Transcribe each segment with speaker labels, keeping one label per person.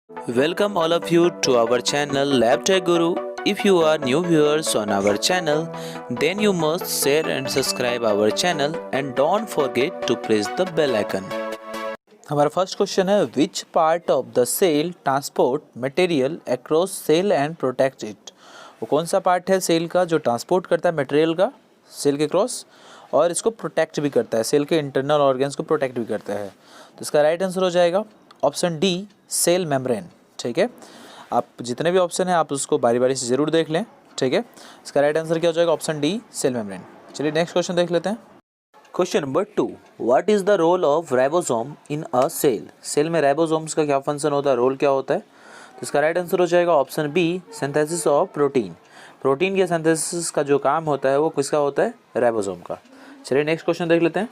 Speaker 1: Welcome all of you to our channel Lab Tech Guru. If you are new viewers on our channel, then you must share and subscribe our channel and don't forget to press the bell icon. हमारा first question है which part of the cell transport material across cell and protect it. वो कौन सा part है cell का जो transport करता है मटेरियल का सेल के क्रॉस और इसको प्रोटेक्ट भी करता है, सेल के इंटरनल ऑर्गन्स को प्रोटेक्ट भी करता है। तो इसका राइट आंसर हो जाएगा ऑप्शन डी सेल मेम्ब्रेन। ठीक है, आप जितने भी ऑप्शन हैं आप उसको बारी बारी से ज़रूर देख लें। ठीक है, इसका राइट आंसर क्या हो जाएगा ऑप्शन डी सेल मेम्ब्रेन। चलिए नेक्स्ट क्वेश्चन देख लेते हैं। Question number 2, what is the role of ribosome in a cell. Cell में राइबोसोम्स का क्या फंक्शन होता है, रोल क्या होता है। तो इसका राइट आंसर हो जाएगा option B synthesis of protein. Protein के सिंथेसिस का जो काम होता है वो किसका होता है, राइबोसोम का। चलिए नेक्स्ट क्वेश्चन देख लेते हैं।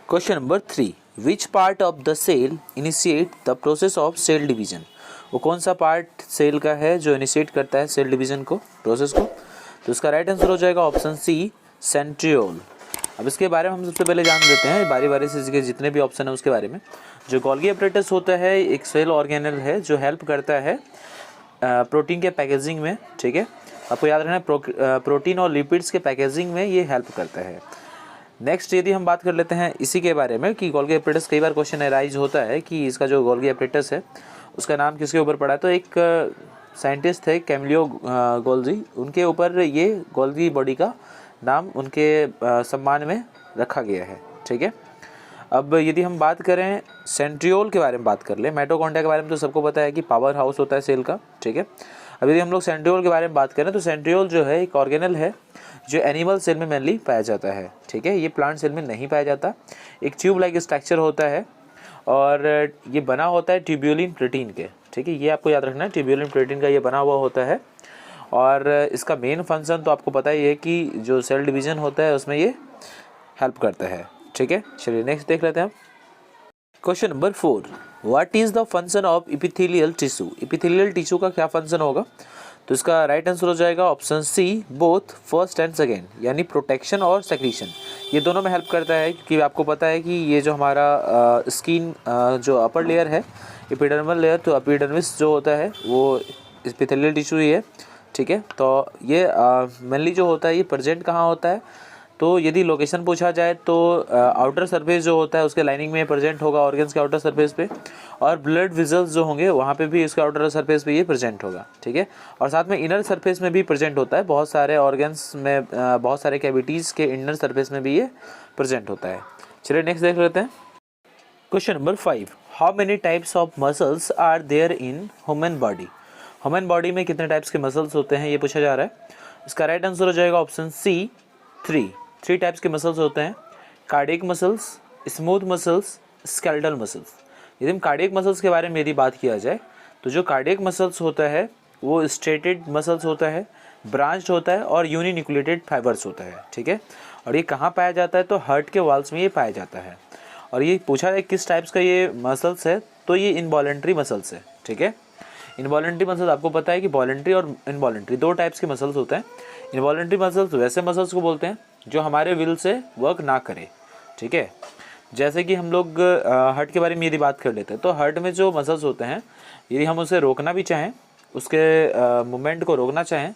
Speaker 1: Question number 3, which part of the cell initiate the process of cell division. वो कौन सा पार्ट सेल का है जो इनिशिएट करता है सेल डिवीजन को, प्रोसेस को। तो इसका राइट आंसर हो जाएगा ऑप्शन सी सेंट्रियोल। अब इसके बारे में हम सबसे पहले जान लेते हैं बारी बारी से इसके जितने भी ऑप्शन है उसके बारे में। जो गोल्गी एपरेटस होता है एक सेल ऑर्गेनल है जो हेल्प करता है प्रोटीन के पैकेजिंग में। ठीक है, आपको याद रखना प्रोटीन और लिपिड्स के पैकेजिंग में ये हेल्प करता है। नेक्स्ट यदि हम बात कर लेते हैं इसी के बारे में कि गोल्गी एपरेटस, कई बार क्वेश्चन अराइज होता है कि इसका जो गोल्गी एपरेटस है उसका नाम किसके ऊपर पड़ा है। तो एक साइंटिस्ट थे कैमिलियो गोल्जी, उनके ऊपर ये गोल्गी बॉडी का नाम उनके सम्मान में रखा गया है। ठीक है, अब यदि हम बात करें सेंट्रियोल के बारे में बात कर ले, माइटोकॉन्ड्रिया के बारे में तो सबको पता है कि पावर हाउस होता है सेल का। ठीक है, अब यदि हम लोग सेंट्रियोल के बारे में बात करें तो सेंट्रियोल जो है एक ऑर्गेनल है जो एनिमल सेल में मेनली पाया जाता है। ठीक है, ये प्लांट सेल में नहीं पाया जाता। एक ट्यूब लाइक स्ट्रक्चर होता है और ये बना होता है ट्यूब्यूलिन प्रोटीन के। ठीक है, ये आपको याद रखना है, ट्यूब्यूलिन प्रोटीन का ये बना हुआ होता है और इसका मेन फंक्शन तो आपको पता ही है कि जो सेल डिवीज़न होता है उसमें ये हेल्प करता है। ठीक है, चलिए नेक्स्ट देख लेते हैं। Question number 4, what is the function of epithelial tissue. Epithelial tissue का क्या फंक्शन होगा। तो इसका राइट आंसर हो जाएगा option C both first and second, यानी प्रोटेक्शन और सेक्रीशन, ये दोनों में हेल्प करता है। क्योंकि आपको पता है कि ये जो हमारा स्किन जो अपर लेयर है एपिडर्मल लेयर, तो एपिडर्मिस जो होता है वो इपिथेलियल टिश्यू ही है। ठीक है, तो ये मेनली जो होता है ये प्रेजेंट कहाँ होता है। तो यदि लोकेशन पूछा जाए तो आउटर सरफेस जो होता है उसके लाइनिंग में प्रेजेंट होगा ऑर्गन्स के आउटर सरफेस पे, और ब्लड वेसल्स जो होंगे वहाँ पे भी इसके आउटर सरफेस पे ये प्रेजेंट होगा। ठीक है, और साथ में इनर सरफेस में भी प्रेजेंट होता है, बहुत सारे ऑर्गन्स में बहुत सारे कैविटीज़ के इनर सरफेस में भी ये प्रेजेंट होता है। चलिए नेक्स्ट देख लेते हैं। Question number 5, how many types of muscles are there in human body. Human body में कितने टाइप्स के मसल्स होते हैं ये पूछा जा रहा है। इसका राइट आंसर हो जाएगा ऑप्शन सी 3 टाइप्स के मसल्स होते हैं, cardiac muscles, smooth muscles, skeletal muscles. यदि हम कार्डियक मसल्स के बारे में यदि बात किया जाए तो जो कार्डियक मसल्स होता है वो स्ट्रेटेड मसल्स होता है, ब्रांच्ड होता है और यूनिन्यूक्लिएटेड फाइबर्स होता है। ठीक है, और ये कहाँ पाया जाता है तो हार्ट के वॉल्स में ये पाया जाता है। और ये पूछा जाए किस टाइप्स का ये मसल्स है तो ये इनवॉलेंट्री मसल्स है। ठीक है, इनवॉलेंट्री मसल्स आपको पता है कि वॉलेंट्री और इनवॉलेंट्री 2 टाइप्स के मसल्स होते हैं। इनवॉलेंट्री मसल्स वैसे मसल्स को बोलते हैं जो हमारे विल से वर्क ना करे। ठीक है, जैसे कि हम लोग हार्ट के बारे में यदि बात कर लेते हैं तो हार्ट में जो मसल्स होते हैं यदि हम उसे रोकना भी चाहें, उसके मूवमेंट को रोकना चाहें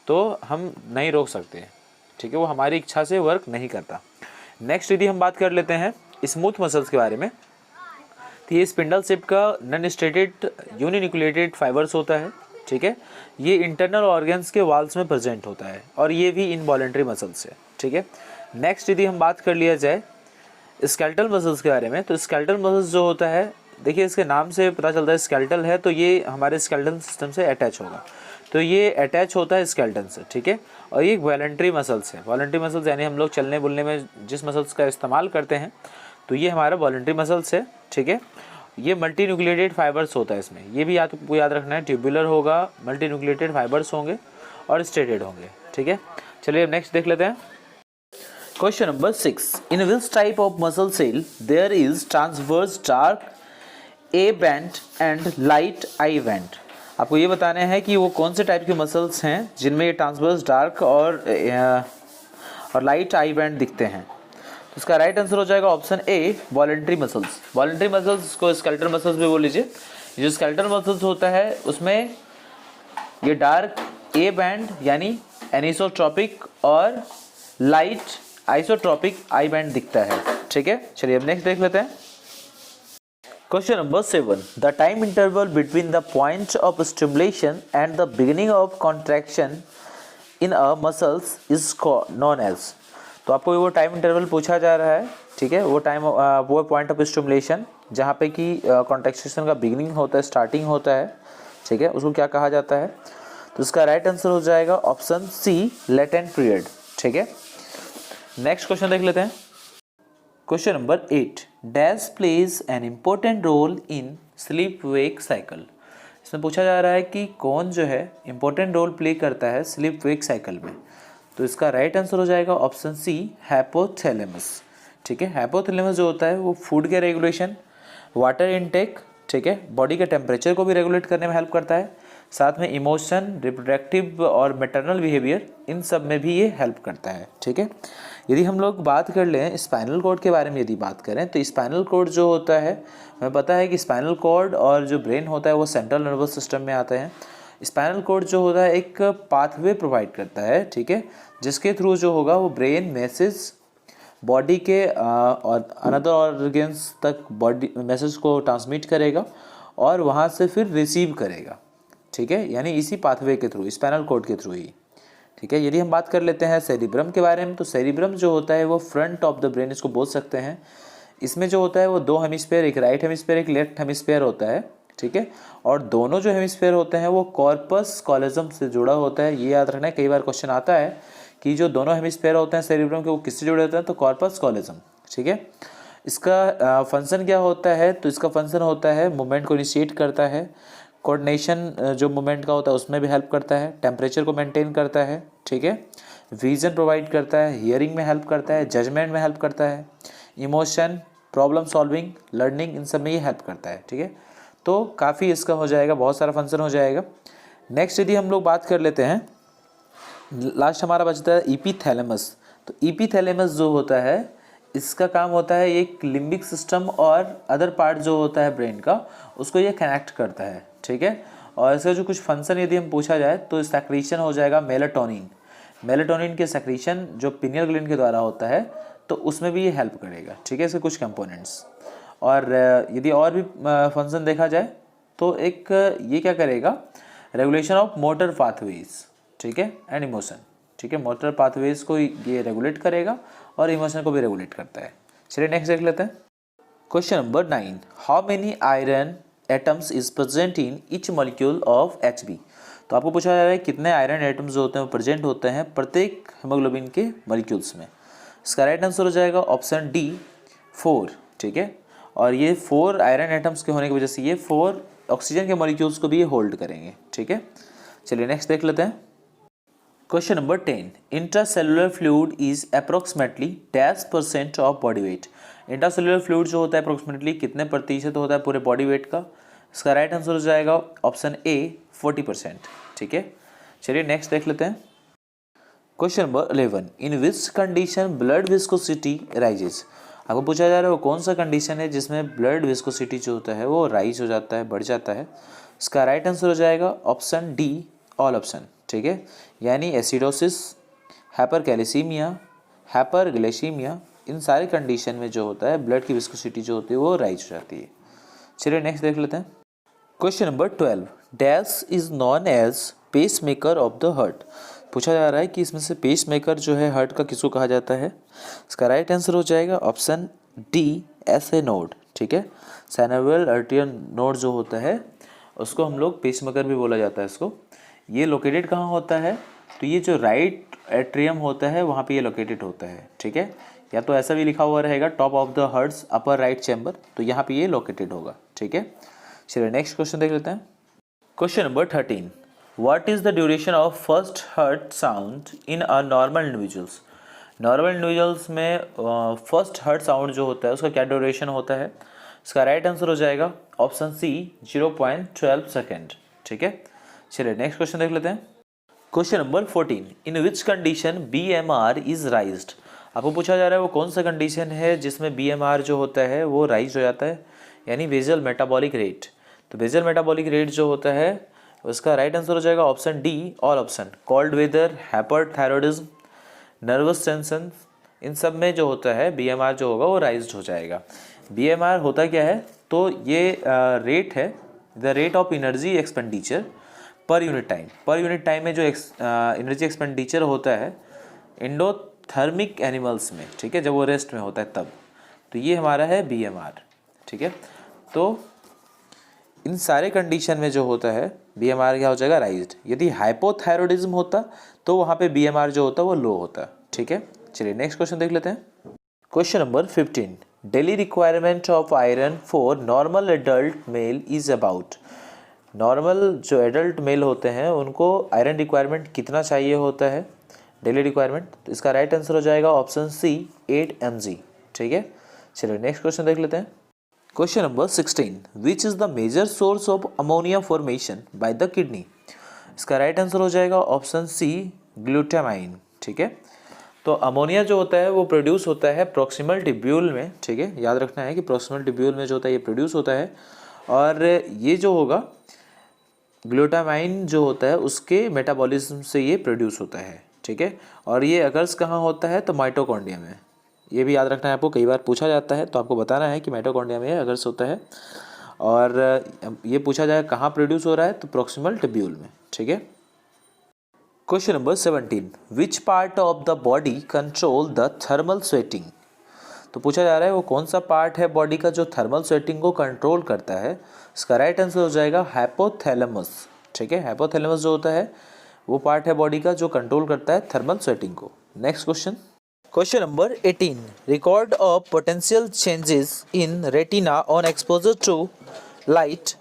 Speaker 1: तो हम नहीं रोक सकते। ठीक है, वो हमारी इच्छा से वर्क नहीं करता। नेक्स्ट यदि हम बात कर लेते हैं स्मूथ मसल्स के बारे में, तो ये स्पिंडल शेप का नॉन स्ट्रेटेड यूनिन्यूक्लिएटेड फाइबर्स होता है। ठीक है, ये इंटरनल ऑर्गन्स के वॉल्स में प्रेजेंट होता है और ये भी इनवॉलेंट्री मसल्स है। ठीक है, नेक्स्ट यदि हम बात कर लिया जाए स्केलेटल मसल्स के बारे में, तो स्केलेटल मसल्स जो होता है, देखिए इसके नाम से पता चलता है स्केलेटल है तो ये हमारे स्केलेटल सिस्टम से अटैच होगा, तो ये अटैच होता है स्केलेटन से। ठीक है, और ये वॉलंटरी मसल्स है। वॉलंटरी मसल्स यानी हम लोग चलने बुलने में जिस मसल्स का इस्तेमाल करते हैं तो ये हमारा वॉलंटरी मसल्स है। ठीक है, ये मल्टी न्यूक्लिएटेड फाइबर्स होता है इसमें, ये भी आपको याद रखना है, ट्यूबुलर होगा, मल्टी न्यूक्लिएटेड फाइबर्स होंगे और स्ट्रेटेड होंगे। ठीक है, चलिए अब नेक्स्ट देख लेते हैं। Question number 6, in which type of muscle cell there is transverse dark A band and light I band. आपको ये बताना है कि वो कौन से टाइप के मसल्स हैं जिनमें ये ट्रांसवर्स डार्क और लाइट आई बैंड दिखते हैं। इसका राइट आंसर हो जाएगा option A voluntary muscles. Voluntary muscles को स्केलेटल मसल्स भी बोल लीजिए, जो स्केलेटल मसल्स होता है उसमें ये डार्क ए बैंड यानी एनिसोट्रॉपिक और लाइट आइसोट्रॉपिक आई बैंड दिखता है, ठीक है। चलिए अब नेक्स्ट देख लेते हैं। Question number 7, the time interval between the point of stimulation and the beginning of contraction in a muscles is known as. तो आपको वो टाइम इंटरवल पूछा जा रहा है, ठीक है। वो पॉइंट ऑफ स्टिमुलेशन जहाँ पे कि कॉन्ट्रैक्शन का बिगिनिंग होता है, स्टार्टिंग होता है, ठीक है, उसको क्या कहा जाता है। तो इसका राइट आंसर हो जाएगा ऑप्शन सी, लेटेंट पीरियड, ठीक है। नेक्स्ट क्वेश्चन देख लेते हैं। Question number 8, dash plays an important role in sleep wake cycle. इसमें पूछा जा रहा है कि कौन जो है इम्पोर्टेंट रोल प्ले करता है स्लीप वेक साइकिल में। तो इसका राइट आंसर हो जाएगा ऑप्शन सी, हाइपोथैलेमस, ठीक है। हाइपोथैलेमस जो होता है वो फूड के रेगुलेशन, वाटर इनटेक, ठीक है, बॉडी के टेम्परेचर को भी रेगुलेट करने में हेल्प करता है, साथ में इमोशन, रिप्रोडक्टिव और मैटरनल बिहेवियर, इन सब में भी ये हेल्प करता है, ठीक है। यदि हम लोग बात कर लें स्पाइनल कॉर्ड के बारे में, यदि बात करें तो स्पाइनल कॉर्ड जो होता है, हमें पता है कि स्पाइनल कॉर्ड और जो ब्रेन होता है वो सेंट्रल नर्वस सिस्टम में आते हैं। स्पाइनल कॉर्ड जो होता है एक पाथवे प्रोवाइड करता है, ठीक है, जिसके थ्रू जो होगा वो ब्रेन मैसेज बॉडी के और अनदर ऑर्गन्स तक बॉडी मैसेज को ट्रांसमिट करेगा और वहाँ से फिर रिसीव करेगा, ठीक है, यानी इसी पाथवे के थ्रू, स्पाइनल कॉर्ड के थ्रू ही, ठीक है। यदि हम बात कर लेते हैं सेरिब्रम के बारे में, तो सेरिब्रम जो होता है वो फ्रंट ऑफ द ब्रेन इसको बोल सकते हैं। इसमें जो होता है वो 2 हेमिस्फीयर, एक राइट हेमिस्फीयर एक लेफ्ट हेमिस्फीयर होता है, ठीक है, और दोनों जो हेमिस्फीयर होते हैं वो कॉर्पस कॉलोजम से जुड़ा होता है। ये याद रखना है, कई बार क्वेश्चन आता है कि जो दोनों हेमिस्फीयर होते हैं सेरिब्रम के वो किससे जुड़े होते हैं, तो कॉर्पस कॉलोजम, ठीक है। इसका फंक्शन क्या होता है, तो इसका फंक्शन होता है मूवमेंट को इनिशिएट करता है, कोऑर्डिनेशन जो मूवमेंट का होता है उसमें भी हेल्प करता है, टेम्परेचर को मेंटेन करता है, ठीक है, विजन प्रोवाइड करता है, हियरिंग में हेल्प करता है, जजमेंट में हेल्प करता है, इमोशन, प्रॉब्लम सॉल्विंग, लर्निंग, इन सब में ये हेल्प करता है, ठीक है। तो काफ़ी इसका हो जाएगा, बहुत सारा फंक्शन हो जाएगा। नेक्स्ट यदि हम लोग बात कर लेते हैं, लास्ट हमारा बचता है ईपीथैलेमस। तो ईपीथैलेमस जो होता है इसका काम होता है एक लिम्बिक सिस्टम और अदर पार्ट जो होता है ब्रेन का, उसको ये कनेक्ट करता है, ठीक है। और इसका जो कुछ फंक्शन यदि हम पूछा जाए तो सेक्रीशन हो जाएगा मेलाटोनिन। मेलाटोनिन के सेक्रीशन जो पिनियल ग्लैंड के द्वारा होता है तो उसमें भी ये हेल्प करेगा, ठीक है, इसके कुछ कंपोनेंट्स। और यदि और भी फंक्शन देखा जाए तो एक ये क्या करेगा, रेगुलेशन ऑफ मोटर पाथवेज, ठीक है, एंड इमोशन, ठीक है, मोटर पाथवेज को ये रेगुलेट करेगा और इमोशन को भी रेगुलेट करता है। चलिए नेक्स्ट देख लेते हैं। Question number 9, how many iron atoms is present in each molecule of Hb। तो आपको पूछा जा रहा है कितने आयरन एटम्स जो होते हैं वो प्रेजेंट होते हैं प्रत्येक हीमोग्लोबिन के मॉलिक्यूल्स में। इसका राइट आंसर हो जाएगा ऑप्शन डी, 4, ठीक है। और ये 4 आयरन एटम्स के होने की वजह से ये 4 ऑक्सीजन के मॉलिक्यूल्स को भी ये होल्ड करेंगे, ठीक है। चलिए नेक्स्ट देख लेते हैं। Question number 10, intracellular fluid is approximately %% of body weight. Intracellular fluid जो होता है अप्रोक्सीमेटली कितने प्रतिशत होता है पूरे बॉडी वेट का। इसका राइट आंसर हो जाएगा ऑप्शन ए, 40%, ठीक है। चलिए नेक्स्ट देख लेते हैं। Question number 11, in which condition blood viscosity rises. आपको पूछा जा रहा है वो कौन सा कंडीशन है जिसमें ब्लड विस्कोसिटी जो होता है वो राइज हो जाता है, बढ़ जाता है। इसका राइट आंसर हो जाएगा ऑप्शन डी, ऑल ऑप्शन, ठीक है, यानी एसिडोसिस, हाइपरकैल्सीमिया, हाइपरग्लाइसीमिया, इन सारे कंडीशन में जो होता है ब्लड की विस्कोसिटी जो होती है वो राइज हो जाती है। चलिए नेक्स्ट देख लेते हैं। Question number 12, dash is known as pacemaker of the heart. पूछा जा रहा है कि इसमें से पेस मेकर जो है हार्ट का किसको कहा जाता है। इसका राइट आंसर हो जाएगा ऑप्शन डी, SA नोड, ठीक है। साइनोवियल आर्टेरियल नोड जो होता है उसको हम लोग पेस मेकर भी बोला जाता है इसको। ये लोकेटेड कहाँ होता है, तो ये जो राइट एट्रियम होता है वहाँ पे ये लोकेटेड होता है, ठीक है, या तो ऐसा भी लिखा हुआ रहेगा top of the hearts upper right chamber, तो यहाँ पे ये लोकेटेड होगा, ठीक है। चलिए नेक्स्ट क्वेश्चन देख लेते हैं। Question number 13, what is the duration of first heart sound in a normal individuals. Normal individuals में फर्स्ट हार्ट साउंड जो होता है उसका क्या ड्यूरेशन होता है। इसका राइट आंसर हो जाएगा ऑप्शन सी, 0.12 सेकेंड, ठीक है। चलिए नेक्स्ट क्वेश्चन देख लेते हैं। Question number 14, in which condition BMR is राइज्ड। आपको पूछा जा रहा है वो कौन सा कंडीशन है जिसमें BMR जो होता है वो राइज हो जाता है, यानी बेसल मेटाबॉलिक रेट। तो बेसल मेटाबॉलिक रेट जो होता है उसका राइट आंसर हो जाएगा option D, all option. Cold weather, hyperthyroidism, nervous tension, इन सब में जो होता है बीएमआर जो होगा वो राइज्ड हो जाएगा। बीएमआर होता क्या है, तो ये रेट है, the rate of energy expenditure per unit time. Per unit time में जो एनर्जी एक्सपेंडिचर होता है एंडोथर्मिक एनिमल्स में, ठीक है, जब वो रेस्ट में होता है तब, तो ये हमारा है बीएमआर, ठीक है। तो इन सारे कंडीशन में जो होता है बीएमआर क्या हो जाएगा, राइज्ड। यदि हाइपोथायरॉयडिज्म होता तो वहाँ पे बीएमआर जो होता वो लो होता, ठीक है। चलिए नेक्स्ट क्वेश्चन देख लेते हैं। Question number 15, daily requirement of iron for normal adult mail is about. Normal जो एडल्ट मेल होते हैं उनको आयरन रिक्वायरमेंट कितना चाहिए होता है, डेली रिक्वायरमेंट, तो इसका राइट आंसर हो जाएगा ऑप्शन सी, 8 mg, ठीक है। चलिए नेक्स्ट क्वेश्चन देख लेते हैं। Question number 16, which is the major source of ammonia formation by the kidney. इसका राइट आंसर हो जाएगा ऑप्शन सी, ग्लूटामाइन, ठीक है। तो अमोनिया जो होता है वो प्रोड्यूस होता है प्रॉक्सिमल टिब्यूल में, ठीक है, याद रखना है कि प्रॉक्सिमल टिब्यूल में जो होता है ये प्रोड्यूस होता है, और ये जो होगा ग्लूटामाइन जो होता है उसके मेटाबॉलिज्म से ये प्रोड्यूस होता है, ठीक है। और ये अगर्स कहाँ होता है, तो माइटोकॉन्ड्रिया में, ये भी याद रखना है आपको, कई बार पूछा जाता है, तो आपको बताना है कि माइटोकॉन्ड्रिया में अगर्स होता है, और ये पूछा जाए कहाँ प्रोड्यूस हो रहा है, तो प्रॉक्सिमल टिब्यूल में, ठीक है। Question number 17, which part of the body control the thermal sweating. तो पूछा जा रहा है वो कौन सा पार्ट है बॉडी का जो थर्मल स्वेटिंग को कंट्रोल करता है। इसका राइट आंसर हो जाएगा हाइपोथैलेमस, ठीक है। हाइपोथैलेमस जो होता है वो पार्ट है बॉडी का जो कंट्रोल करता है थर्मल स्वेटिंग को। Next question, question number 18, record of potential changes in retina on exposure to light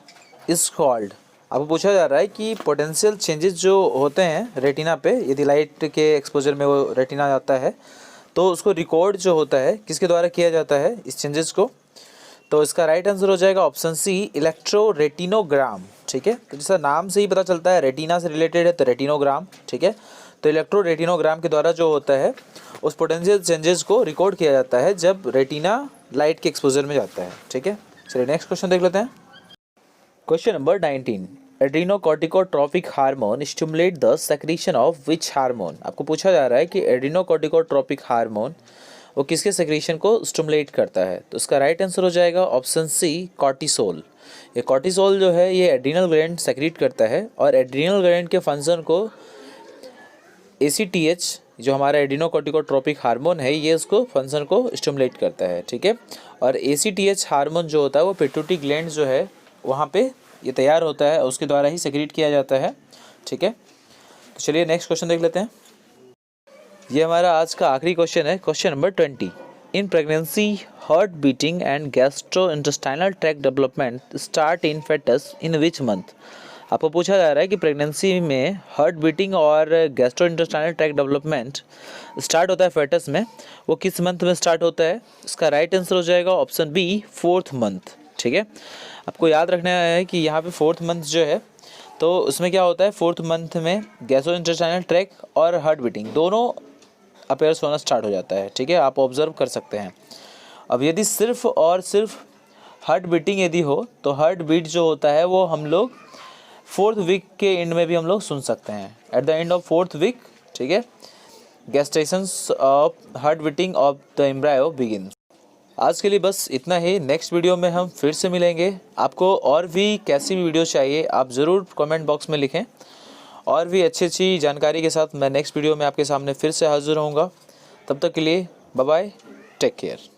Speaker 1: is called. आपको पूछा जा रहा है कि पोटेंशियल चेंजेस जो होते हैं रेटिना पे, यदि लाइट के एक्सपोजर में वो रेटिना जाता है तो उसको रिकॉर्ड जो होता है किसके द्वारा किया जाता है इस चेंजेस को। तो इसका राइट आंसर हो जाएगा ऑप्शन सी, इलेक्ट्रो रेटिनोग्राम, ठीक है। तो जैसा नाम से ही पता चलता है रेटिना से रिलेटेड है तो रेटिनोग्राम, ठीक है। तो इलेक्ट्रो रेटिनोग्राम के द्वारा जो होता है उस पोटेंशियल चेंजेस को रिकॉर्ड किया जाता है जब रेटिना लाइट के एक्सपोजर में जाता है, ठीक है। चलिए नेक्स्ट क्वेश्चन देख लेते हैं। Question number 19, adrenocorticotropic hormone stimulate the secretion of which hormone. आपको पूछा जा रहा है कि एड्रीनोकॉर्टिकोट्रोपिक हार्मोन वो किसके सेक्रीशन को स्टिमुलेट करता है। तो इसका राइट आंसर हो जाएगा ऑप्शन सी, कॉर्टिसोल। ये कॉर्टिसोल जो है ये एड्रीनल ग्लैंड सेक्रीट करता है, और एड्रीनल ग्लैंड के फंक्शन को ACTH जो हमारा एड्रीनोकॉर्टिकोट्रोपिक हार्मोन है ये उसको फंक्शन को स्टिमुलेट करता है, ठीक है। और ACTH हार्मोन जो होता है वो पिट्यूटरी ग्लैंड जो है वहाँ पे ये तैयार होता है, उसके द्वारा ही सेक्रेट किया जाता है, ठीक है। तो चलिए नेक्स्ट क्वेश्चन देख लेते हैं। ये हमारा आज का आखिरी क्वेश्चन है, question number 20, in pregnancy heart beating and gastrointestinal tract development start in fetus in which month. आपको पूछा जा रहा है कि प्रेगनेंसी में हार्ट बीटिंग और गैस्ट्रोइंटेस्टाइनल ट्रैक्ट डेवलपमेंट स्टार्ट होता है फेटस में, वो किस मंथ में स्टार्ट होता है। इसका राइट आंसर हो जाएगा ऑप्शन बी, 4th मंथ, ठीक है। आपको याद रखना है कि यहाँ पे 4th मंथ जो है तो उसमें क्या होता है, 4th मंथ में गैस्ट्रोइंटेस्टाइनल ट्रैक्ट और हार्ट बीटिंग दोनों अपेयर्स होना स्टार्ट हो जाता है, ठीक है, आप ऑब्जर्व कर सकते हैं। अब यदि सिर्फ और सिर्फ हार्ट बीटिंग यदि हो तो हार्ट बीट जो होता है वो हम लोग 4th वीक के एंड में भी हम लोग सुन सकते हैं, at the end of 4th week, ठीक है, gestations of heart beating of the embryo begin. आज के लिए बस इतना ही, नेक्स्ट वीडियो में हम फिर से मिलेंगे। आपको और भी कैसी वीडियो चाहिए आप ज़रूर कमेंट बॉक्स में लिखें, और भी अच्छी जानकारी के साथ मैं नेक्स्ट वीडियो में आपके सामने फिर से हाजिर होऊंगा। तब तक के लिए बाय बाय, टेक केयर।